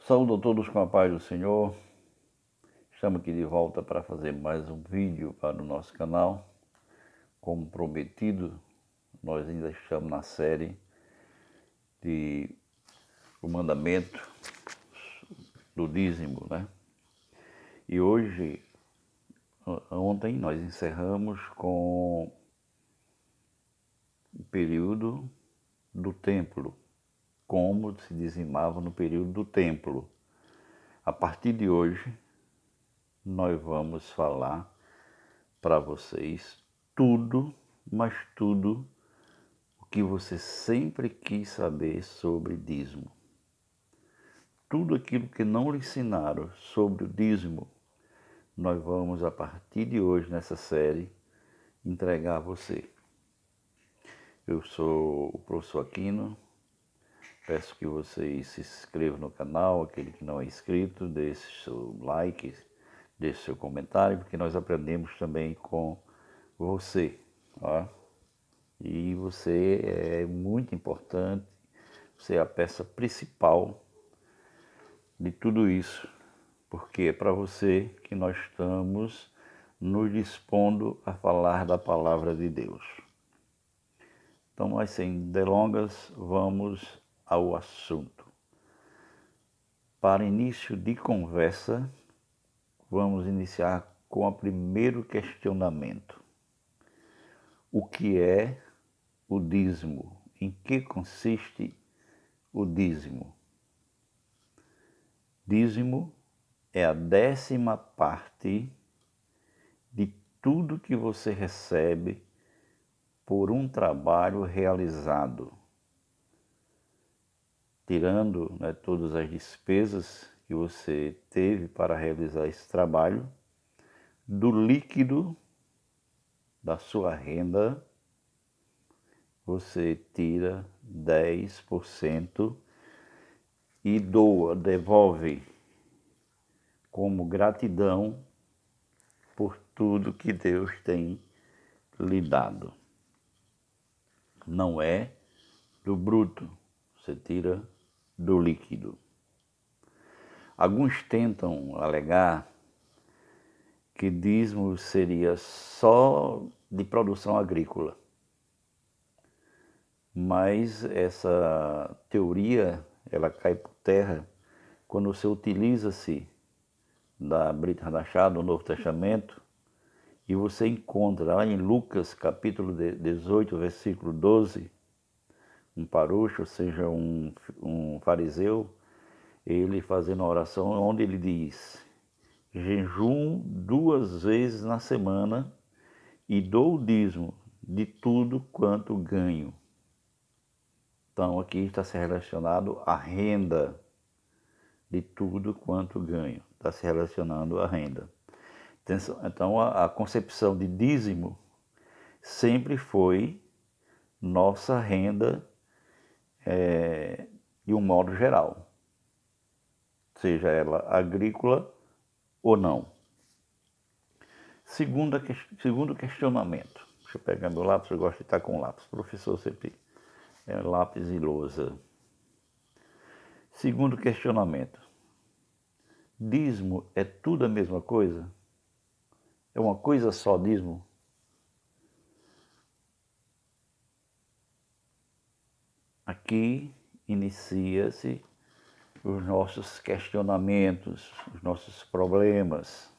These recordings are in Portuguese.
Saúdo a todos com a paz do Senhor. Estamos aqui de volta para fazer mais um vídeo para o nosso canal. Como prometido, nós ainda estamos na série de o mandamento do dízimo, né? E hoje, ontem nós encerramos com o período do templo, como se dizimava no período do templo. A partir de hoje, nós vamos falar para vocês tudo, mas tudo o que você sempre quis saber sobre dízimo. Tudo aquilo que não lhe ensinaram sobre o dízimo, nós vamos, a partir de hoje, nessa série, entregar a você. Eu sou o professor Aquino. Peço que vocês se inscrevam no canal, aquele que não é inscrito, deixe seu like, deixe seu comentário, porque nós aprendemos também com você. Ó. E você é muito importante, você é a peça principal de tudo isso, porque é para você que nós estamos nos dispondo a falar da palavra de Deus. Então, mas sem delongas, vamos ao assunto. Para início de conversa, vamos iniciar com o primeiro questionamento. O que é o dízimo? Em que consiste o dízimo? Dízimo é a 10ª parte de tudo que você recebe por um trabalho realizado, tirando, né, todas as despesas que você teve para realizar esse trabalho, do líquido da sua renda, você tira 10% e doa, devolve como gratidão por tudo que Deus tem lhe dado. Não é do bruto, você tira do líquido. Alguns tentam alegar que dízimo seria só de produção agrícola, mas essa teoria ela cai por terra quando você utiliza-se da Brit Hadashah, do Novo Testamento, e você encontra lá em Lucas capítulo 18, versículo 12, um parucho, ou seja, um fariseu, ele fazendo uma oração onde ele diz: jejum 2 vezes na semana e dou o dízimo de tudo quanto ganho. Então aqui está se relacionado à renda, de tudo quanto ganho, está se relacionando à renda. Então a concepção de dízimo sempre foi nossa renda de um modo geral, seja ela agrícola ou não. Segundo questionamento. Deixa eu pegar meu lápis, eu gosto de estar com lápis. Professor sempre é lápis e lousa. Segundo questionamento. Dízimo é tudo a mesma coisa? É uma coisa só, dízimo? Aqui inicia-se os nossos questionamentos, os nossos problemas.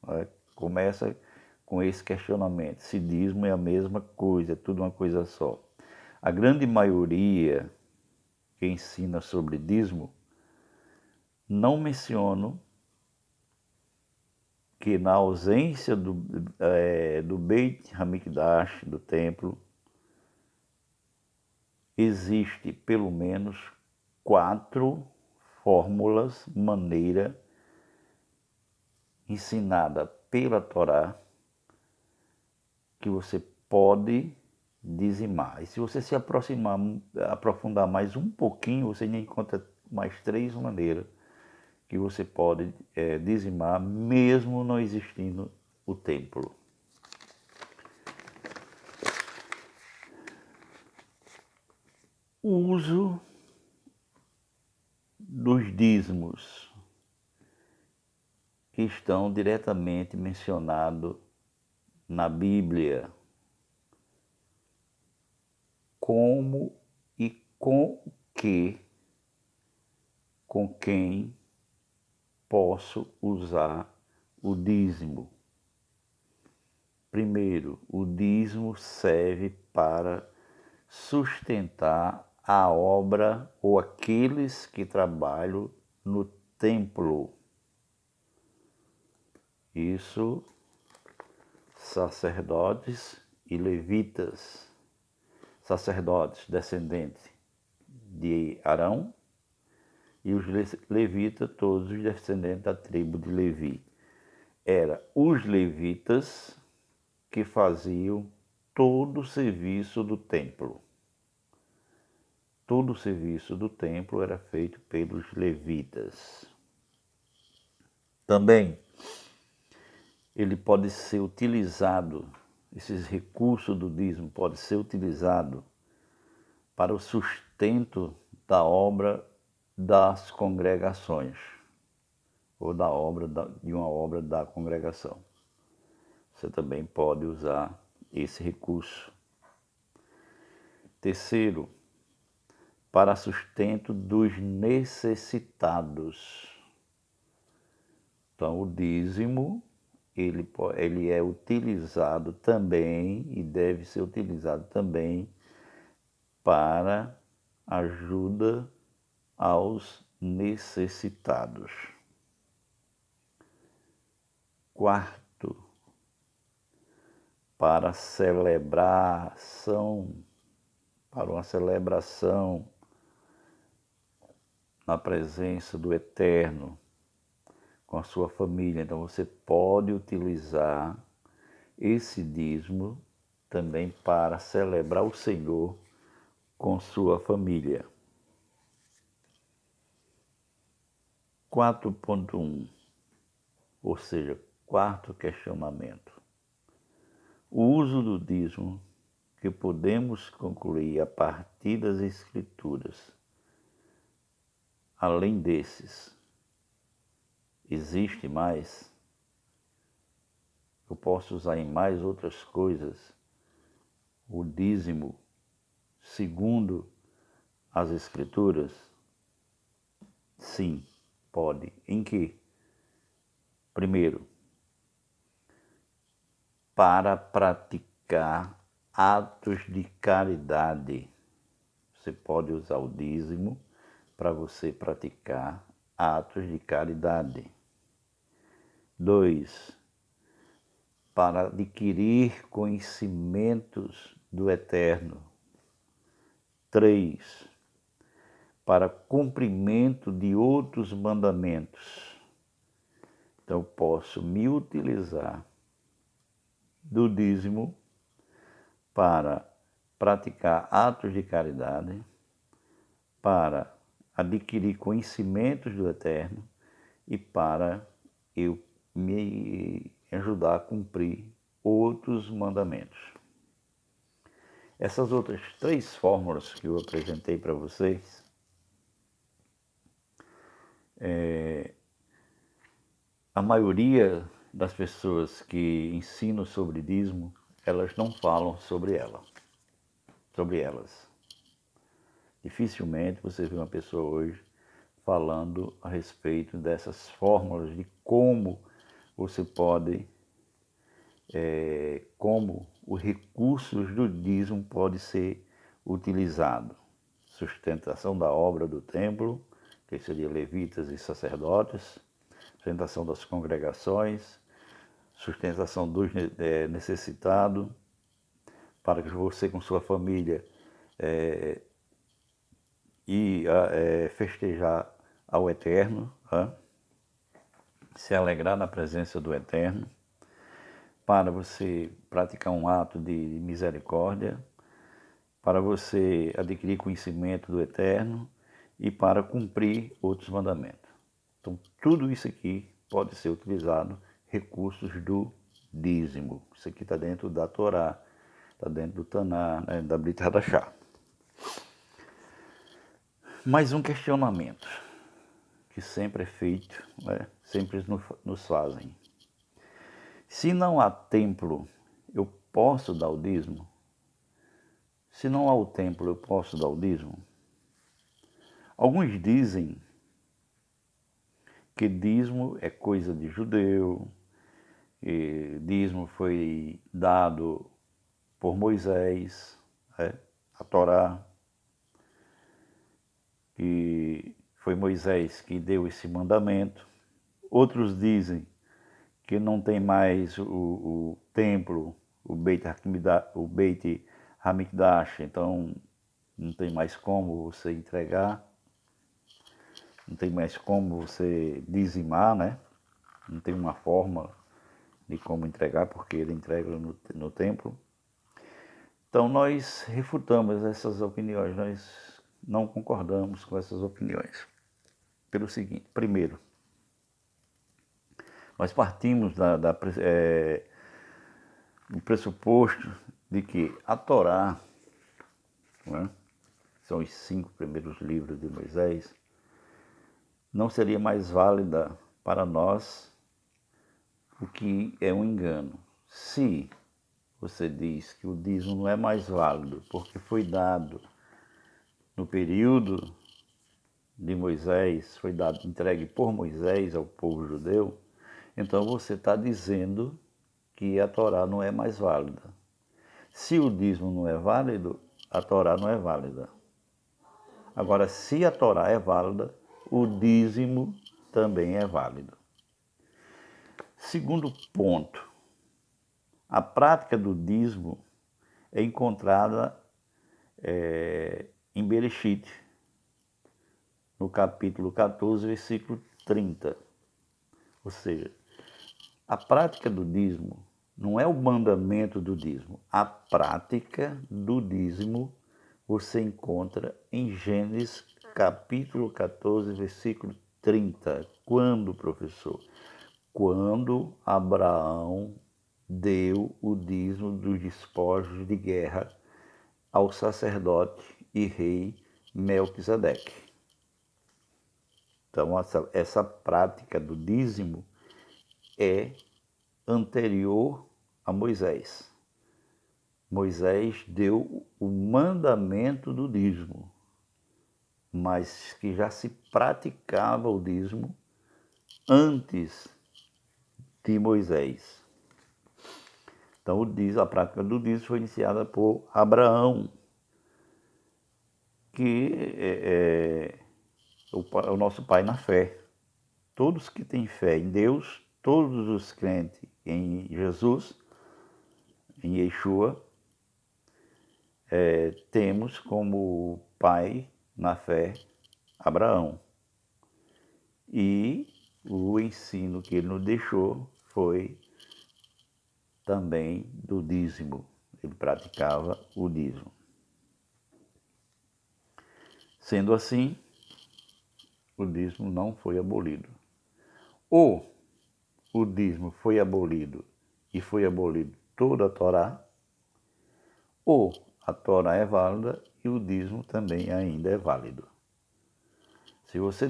Né? Começa com esse questionamento, se dízimo é a mesma coisa, é tudo uma coisa só. A grande maioria que ensina sobre dízimo não menciona que na ausência do Beit HaMikdash, do templo, existe pelo menos 4 fórmulas, maneira ensinada pela Torá, que você pode dizimar. E se você se aprofundar mais um pouquinho, você ainda encontra mais 3 maneiras que você pode dizimar, mesmo não existindo o templo. O uso dos dízimos que estão diretamente mencionados na Bíblia. Como e com quem posso usar o dízimo? Primeiro, o dízimo serve para sustentar a obra ou aqueles que trabalham no templo. Isso, sacerdotes e levitas. Sacerdotes descendentes de Arão e os levitas, todos os descendentes da tribo de Levi. Era os levitas que faziam todo o serviço do templo. Todo o serviço do templo era feito pelos levitas. Também ele pode ser utilizado, esses recursos do dízimo podem ser utilizados para o sustento da obra das congregações ou de uma obra da congregação. Você também pode usar esse recurso. Terceiro, para sustento dos necessitados. Então, o dízimo, ele é utilizado também e deve ser utilizado também para ajuda aos necessitados. Quarto, para uma celebração na presença do Eterno, com a sua família. Então você pode utilizar esse dízimo também para celebrar o Senhor com sua família. 4.1, ou seja, quarto questionamento. O uso do dízimo que podemos concluir a partir das Escrituras. Além desses, existe mais? Eu posso usar em mais outras coisas o dízimo segundo as Escrituras? Sim, pode. Em que? Primeiro, para praticar atos de caridade. Você pode usar o dízimo para você praticar atos de caridade. 2, para adquirir conhecimentos do Eterno. 3, para cumprimento de outros mandamentos. Então, eu posso me utilizar do dízimo para praticar atos de caridade, para adquirir conhecimentos do Eterno e para eu me ajudar a cumprir outros mandamentos. Essas outras 3 fórmulas que eu apresentei para vocês, a maioria das pessoas que ensinam sobre dízimo, elas não falam sobre elas. Dificilmente você vê uma pessoa hoje falando a respeito dessas fórmulas de como você pode, como os recursos do dízimo podem ser utilizados. Sustentação da obra do templo, que seria levitas e sacerdotes, sustentação das congregações, sustentação dos necessitados, para que você com sua família festejar ao Eterno, se alegrar na presença do Eterno, para você praticar um ato de misericórdia, para você adquirir conhecimento do Eterno e para cumprir outros mandamentos. Então, tudo isso aqui pode ser utilizado, recursos do dízimo. Isso aqui está dentro da Torá, está dentro do Taná, da Brit Hadashah. Mais um questionamento. que sempre é feito, né? Sempre nos fazem. Se não há templo, eu posso dar o dízimo? Se não há o templo, eu posso dar o dízimo? Alguns dizem que dízimo é coisa de judeu, e dízimo foi dado por Moisés, né? A Torá, e foi Moisés que deu esse mandamento. Outros dizem que não tem mais o templo, o Beit Hamikdash, então não tem mais como você entregar, não tem mais como você dizimar, né? Não tem uma forma de como entregar, porque ele entrega no templo. Então nós refutamos essas opiniões, nós não concordamos com essas opiniões. Pelo seguinte, primeiro, nós partimos do pressuposto de que a Torá, né, são os 5 primeiros livros de Moisés, não seria mais válida para nós, o que é um engano. Se você diz que o dízimo não é mais válido porque foi dado no período de Moisés, foi dado, entregue por Moisés ao povo judeu, então você está dizendo que a Torá não é mais válida. Se o dízimo não é válido, a Torá não é válida. Agora, se a Torá é válida, o dízimo também é válido. Segundo ponto, a prática do dízimo é encontrada em Bereshit, no capítulo 14, versículo 30. Ou seja, a prática do dízimo não é o mandamento do dízimo. A prática do dízimo você encontra em Gênesis capítulo 14, versículo 30. Quando, professor? Quando Abraão deu o dízimo dos despojos de guerra ao sacerdote e rei Melquisedeque. Então, essa prática do dízimo é anterior a Moisés. Moisés deu o mandamento do dízimo, mas que já se praticava o dízimo antes de Moisés. Então, a prática do dízimo foi iniciada por Abraão, que é o nosso pai na fé. Todos que têm fé em Deus, todos os crentes em Jesus, em Yeshua, temos como pai na fé Abraão. E o ensino que ele nos deixou foi também do dízimo. Ele praticava o dízimo. Sendo assim, o dízimo não foi abolido. Ou o dízimo foi abolido e foi abolido toda a Torá, ou a Torá é válida e o dízimo também ainda é válido. Se você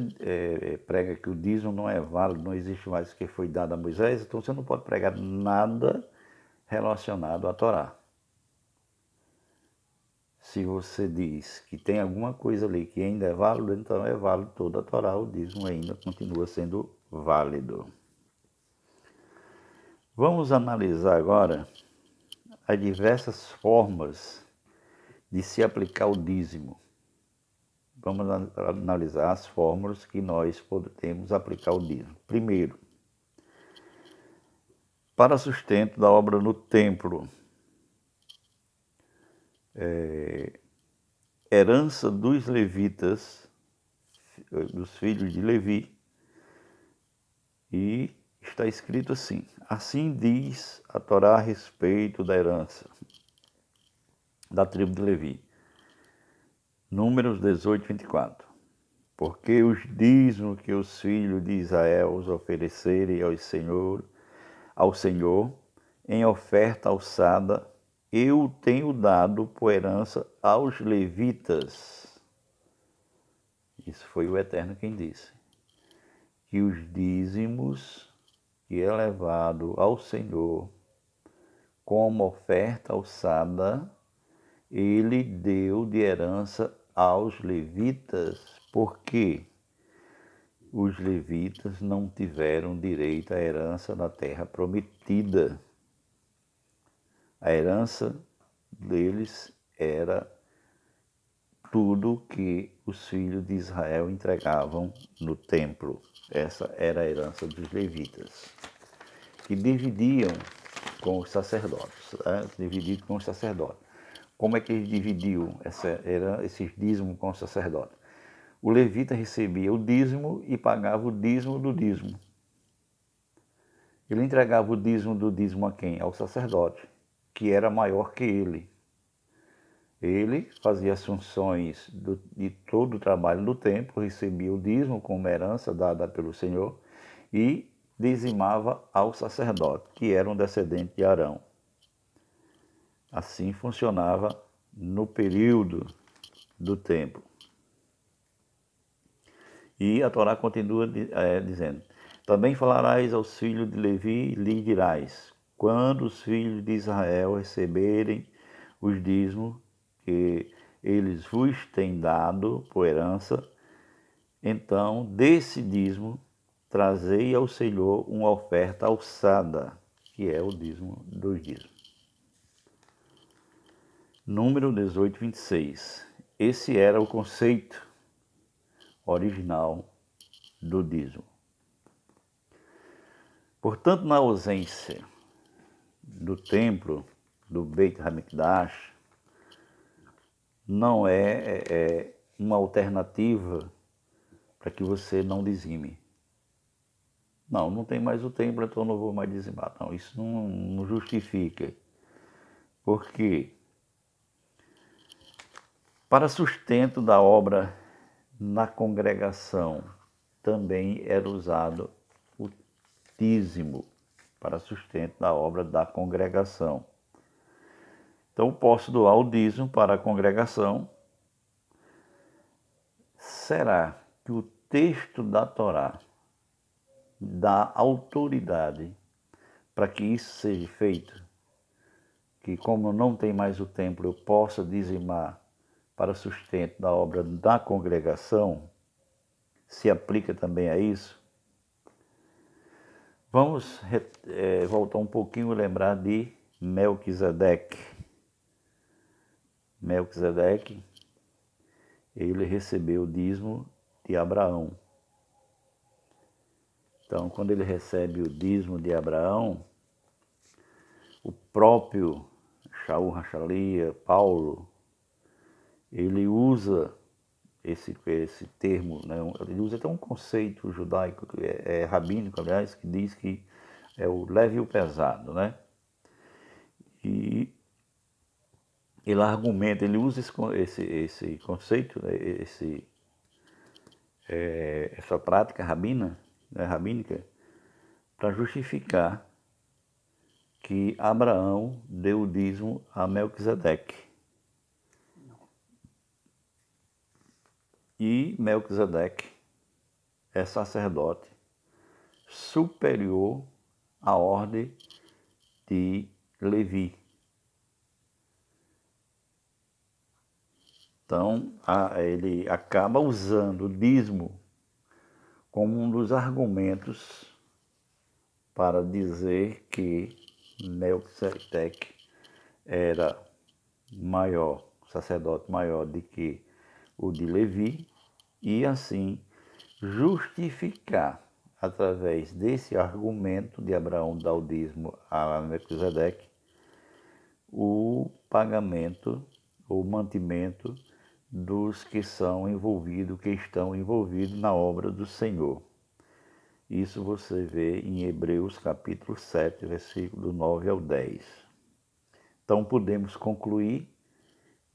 prega que o dízimo não é válido, não existe mais o que foi dado a Moisés, então você não pode pregar nada relacionado à Torá. Se você diz que tem alguma coisa ali que ainda é válido, então é válido toda a Torá, o dízimo ainda continua sendo válido. Vamos analisar agora as diversas formas de se aplicar o dízimo. Vamos analisar as fórmulas que nós podemos aplicar o dízimo. Primeiro, para sustento da obra no templo, herança dos levitas, dos filhos de Levi, e está escrito assim: assim diz a Torá a respeito da herança da tribo de Levi. Números 18, 24. Porque os dízimos que os filhos de Israel os oferecerem ao Senhor, em oferta alçada, eu tenho dado por herança aos levitas. Isso foi o Eterno quem disse. que os dízimos que é levado ao Senhor como oferta alçada, ele deu de herança aos levitas, porque os levitas não tiveram direito à herança da terra prometida. A herança deles era tudo que os filhos de Israel entregavam no templo. Essa era a herança dos levitas, que dividiam com os sacerdotes. Dividiam com os sacerdotes. Como é que eles dividiam esses dízimos com os sacerdotes? O levita recebia o dízimo e pagava o dízimo do dízimo. Ele entregava o dízimo do dízimo a quem? Ao sacerdote, que era maior que ele. Ele fazia as funções de todo o trabalho do templo, recebia o dízimo como herança dada pelo Senhor e dizimava ao sacerdote, que era um descendente de Arão. Assim funcionava no período do templo. E a Torá continua dizendo: também falarás aos filhos de Levi e lhe dirás: quando os filhos de Israel receberem os dízimos que eles vos têm dado por herança, então desse dízimo trazei ao Senhor uma oferta alçada, que é o dízimo dos dízimos. Número 18, 26. Esse era o conceito original do dízimo. Portanto, na ausência do templo, do Beit HaMikdash, não é uma alternativa para que você não dizime. Não tem mais o templo, então eu não vou mais dizimar. Não, isso não justifica. Porque para sustento da obra na congregação também era usado o dízimo para sustento da obra da congregação. Então, eu posso doar o dízimo para a congregação. Será que o texto da Torá dá autoridade para que isso seja feito? Que como não tem mais o templo, eu possa dizimar para sustento da obra da congregação? Se aplica também a isso? Vamos voltar um pouquinho e lembrar de Melquisedeque. Melquisedeque, ele recebeu o dízimo de Abraão. Então, quando ele recebe o dízimo de Abraão, o próprio Shaul Hachalia, Paulo, ele usa esse termo, né? Ele usa até um conceito judaico, rabínico, aliás, que diz que é o leve e o pesado, né? E ele argumenta, ele usa esse conceito, né? Essa prática rabínica, para justificar que Abraão deu o dízimo a Melquisedeque. E Melquisedeque é sacerdote superior à ordem de Levi. Então, ele acaba usando o dízimo como um dos argumentos para dizer que Melquisedeque era maior, sacerdote maior do que o de Levi, e assim justificar, através desse argumento de Abraão dar o dízimo a Melquisedeque, o pagamento ou mantimento dos que estão envolvidos na obra do Senhor. Isso você vê em Hebreus capítulo 7, versículo 9 ao 10. Então podemos concluir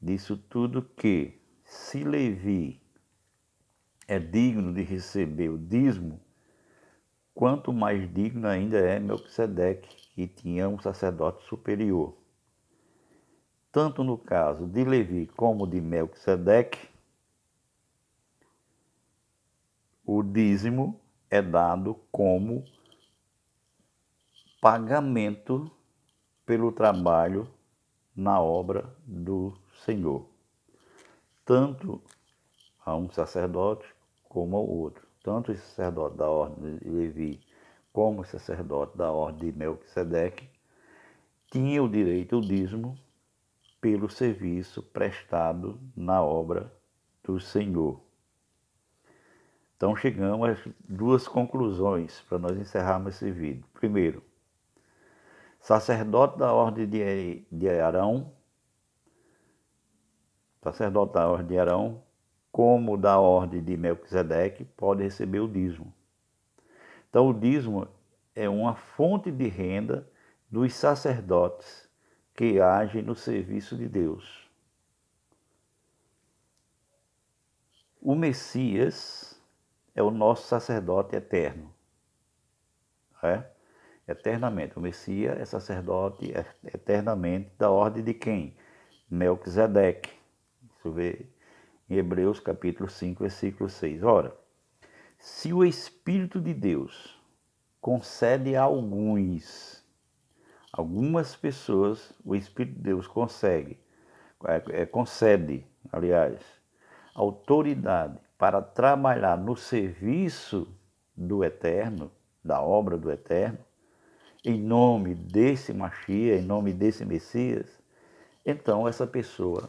disso tudo que, se Levi é digno de receber o dízimo, quanto mais digno ainda é Melquisedeque, que tinha um sacerdote superior. Tanto no caso de Levi como de Melquisedeque, o dízimo é dado como pagamento pelo trabalho na obra do Senhor, tanto a um sacerdote como ao outro. Tanto o sacerdote da ordem de Levi como o sacerdote da ordem de Melquisedeque tinha o direito ao dízimo pelo serviço prestado na obra do Senhor. Então chegamos às duas conclusões para nós encerrarmos esse vídeo. Primeiro, sacerdote da ordem de Arão, como da ordem de Melquisedeque, pode receber o dízimo. Então o dízimo é uma fonte de renda dos sacerdotes que agem no serviço de Deus. O Messias é o nosso sacerdote eterno. Eternamente. O Messias é sacerdote eternamente da ordem de quem? Melquisedeque. Isso vê em Hebreus capítulo 5, versículo 6. Ora, se o Espírito de Deus concede a algumas pessoas, o Espírito de Deus concede, aliás, autoridade para trabalhar no serviço do Eterno, da obra do Eterno, em nome desse Mashiach, em nome desse Messias, então essa pessoa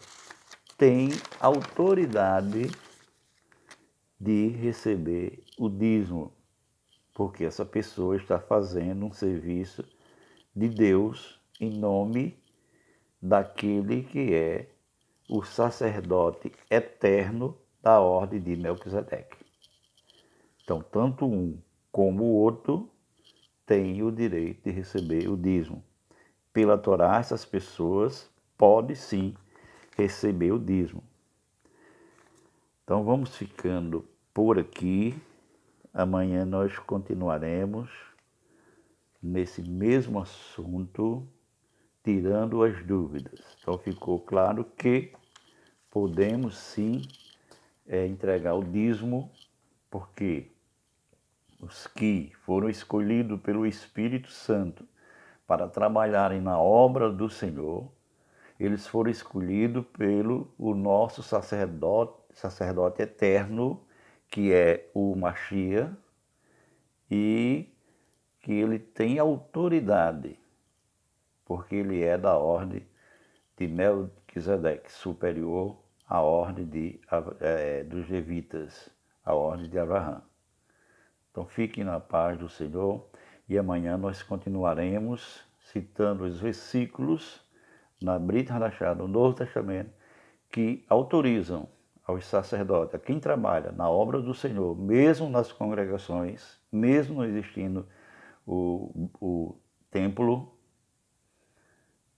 tem autoridade de receber o dízimo, porque essa pessoa está fazendo um serviço de Deus em nome daquele que é o sacerdote eterno da ordem de Melquisedeque. Então, tanto um como o outro têm o direito de receber o dízimo. Pela Torá, essas pessoas podem sim receber o dízimo. Então, vamos ficando por aqui. Amanhã nós continuaremos nesse mesmo assunto, tirando as dúvidas. Então, ficou claro que podemos sim entregar o dízimo, porque os que foram escolhidos pelo Espírito Santo para trabalharem na obra do Senhor, eles foram escolhidos pelo o nosso sacerdote eterno, que é o Mashiach, e que ele tem autoridade, porque ele é da ordem de Melquisedeque, superior à ordem dos levitas, a ordem de Abraão. Então fiquem na paz do Senhor e amanhã nós continuaremos citando os versículos na Brit Hadashah, do Novo Testamento, que autorizam aos sacerdotes, a quem trabalha na obra do Senhor, mesmo nas congregações, mesmo não existindo o templo,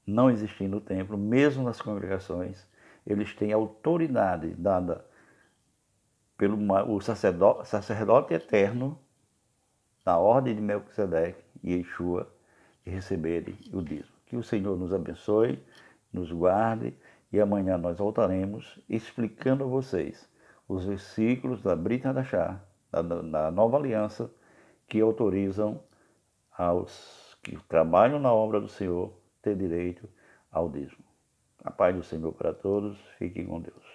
não existindo o templo, mesmo nas congregações, eles têm autoridade dada pelo sacerdote eterno da ordem de Melquisedeque e Yeshua, de receberem o dízimo. Que o Senhor nos abençoe, nos guarde, e amanhã nós voltaremos explicando a vocês os versículos da Brit Hadashah, da Nova Aliança, que autorizam aos que trabalham na obra do Senhor ter direito ao dízimo. A paz do Senhor para todos, fiquem com Deus.